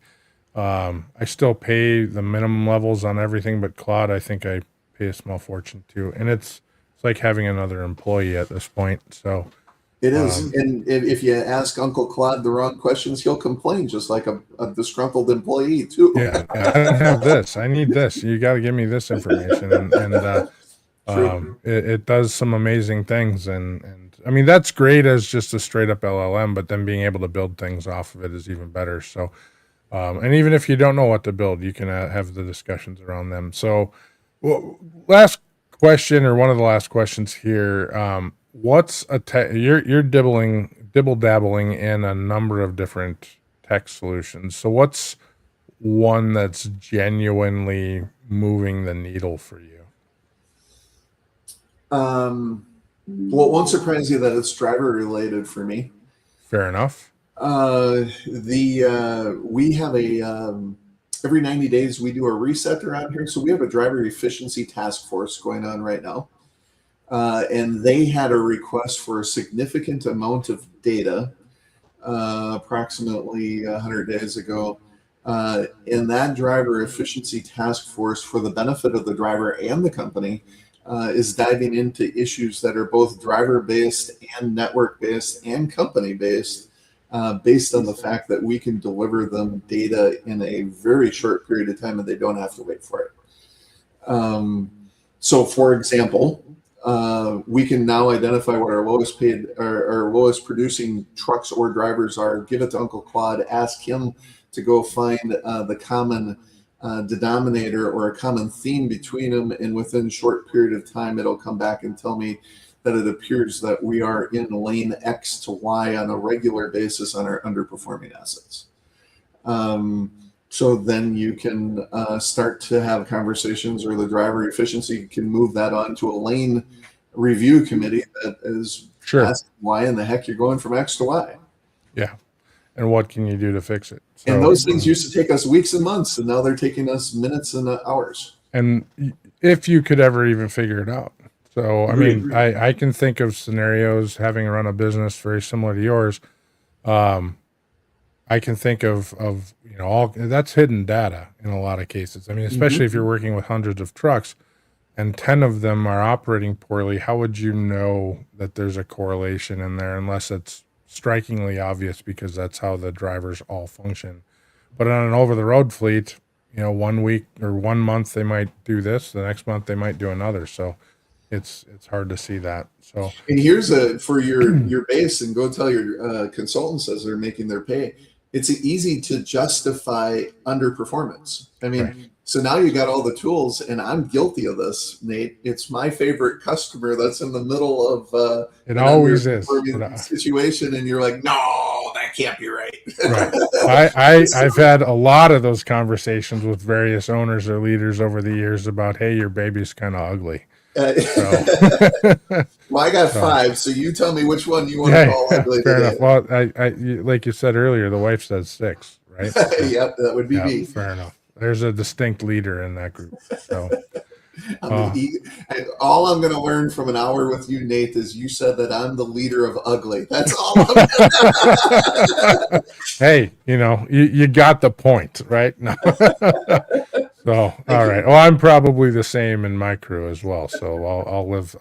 I still pay the minimum levels on everything, but Claude, I think I pay a small fortune too, and it's like having another employee at this point. So It is. And if you ask Uncle Claude the wrong questions, he'll complain just like a disgruntled employee too. yeah, I don't have this. I need this. You got to give me this information, True. it does some amazing things, and I mean that's great as just a straight up LLM, but then being able to build things off of it is even better. So, and even if you don't know what to build, you can have the discussions around them. So, well, last question or one of the last questions here. What's you're dibble dabbling in a number of different tech solutions. So what's one that's genuinely moving the needle for you? Well, it won't surprise you that it's driver related for me. Fair enough. We have every 90 days we do a reset around here. So we have a driver efficiency task force going on right now. And they had a request for a significant amount of data approximately 100 days ago. And that driver efficiency task force, for the benefit of the driver and the company, is diving into issues that are both driver-based and network-based and company-based, based on the fact that we can deliver them data in a very short period of time and they don't have to wait for it. So, for example, we can now identify what our lowest paid or lowest producing trucks or drivers are, give it to Uncle Claude, ask him to go find the common denominator or a common theme between them, and within a short period of time it'll come back and tell me that it appears that we are in lane X to Y on a regular basis on our underperforming assets. So then you can start to have conversations, or the driver efficiency can move that on to a lane review committee that is asking why in the heck you're going from X to Y. Yeah. And what can you do to fix it? So, and those things used to take us weeks and months, and now they're taking us minutes and hours. And if you could ever even figure it out. So, I mean, I can think of scenarios, having run a business very similar to yours. I can think of all that's hidden data in a lot of cases. I mean, especially if you're working with hundreds of trucks and 10 of them are operating poorly, how would you know that there's a correlation in there unless it's strikingly obvious, because that's how the drivers all function. But on an over-the-road fleet, 1 week or 1 month they might do this, the next month they might do another. So it's hard to see that. So, and here's for your base, and go tell your consultants as they're making their pay. It's easy to justify underperformance. I mean, so now you got all the tools, and I'm guilty of this, Nate. It's my favorite customer that's in the middle of it always is situation, and you're like, no, that can't be right. Right. I've had a lot of those conversations with various owners or leaders over the years about, hey, your baby's kind of ugly. Well, I got 5, so you tell me which one you want to call ugly. Fair enough. Well, I like you said earlier, the wife says 6, right? So, yep, that would be me. Fair enough. There's a distinct leader in that group. So, all I'm going to learn from an hour with you, Nate, is you said that I'm the leader of ugly. That's all. Hey, you got the point, right? No. So, all right. Well, I'm probably the same in my crew as well. So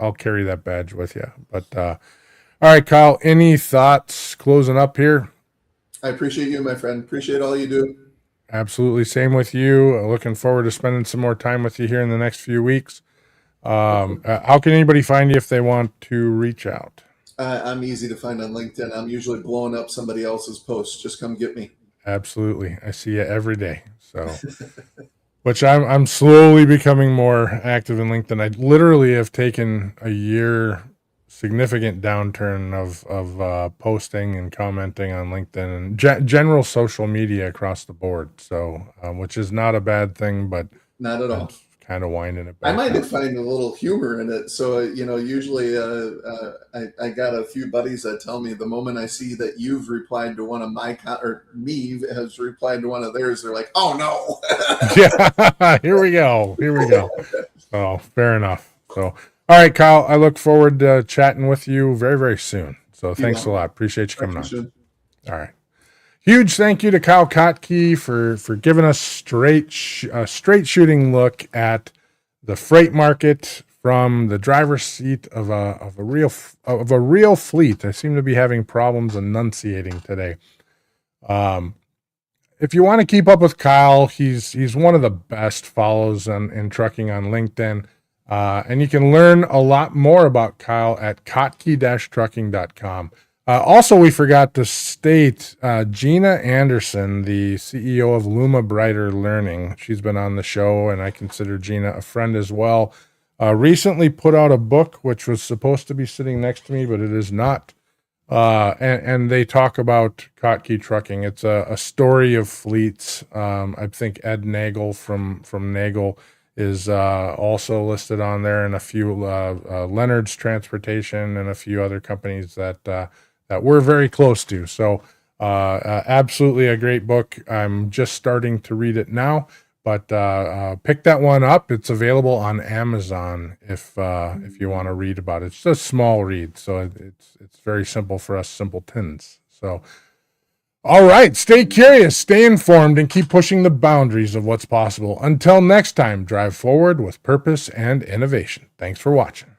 I'll carry that badge with you. But all right, Kyle, any thoughts closing up here? I appreciate you, my friend. Appreciate all you do. Absolutely. Same with you. Looking forward to spending some more time with you here in the next few weeks. How can anybody find you if they want to reach out? I'm easy to find on LinkedIn. I'm usually blowing up somebody else's posts. Just come get me. Absolutely. I see you every day. So, which I'm slowly becoming more active in LinkedIn. I literally have taken a year significant downturn of posting and commenting on LinkedIn and general social media across the board. So, which is not a bad thing, but not at all. Kind of winding it back. I might find a little humor in it. So, usually I got a few buddies that tell me the moment I see that you've replied to one of my, or me has replied to one of theirs, they're like, oh no. Yeah, here we go. Oh, fair enough. So, all right, Kyle, I look forward to chatting with you very, very soon. So thanks a lot. Appreciate you coming on. All right. Huge thank you to Kyle Kottke for giving us straight shooting look at the freight market from the driver's seat of a real fleet. I seem to be having problems enunciating today. If you want to keep up with Kyle, he's one of the best follows in trucking on LinkedIn, and you can learn a lot more about Kyle at kottke-trucking.com. Also, we forgot to state Gina Anderson, the CEO of Luma Brighter Learning. She's been on the show, and I consider Gina a friend as well. Recently put out a book, which was supposed to be sitting next to me, but it is not. And they talk about Kottke Trucking. It's a story of fleets. I think Ed Nagel from Nagel is also listed on there, and a few Leonard's Transportation and a few other companies that we're very close to. So absolutely a great book. I'm just starting to read it now, but pick that one up. It's available on Amazon if you want to read about it. It's a small read, so it's very simple for us simpletons. So, all right, stay curious, stay informed, and keep pushing the boundaries of what's possible. Until next time, drive forward with purpose and innovation. Thanks for watching.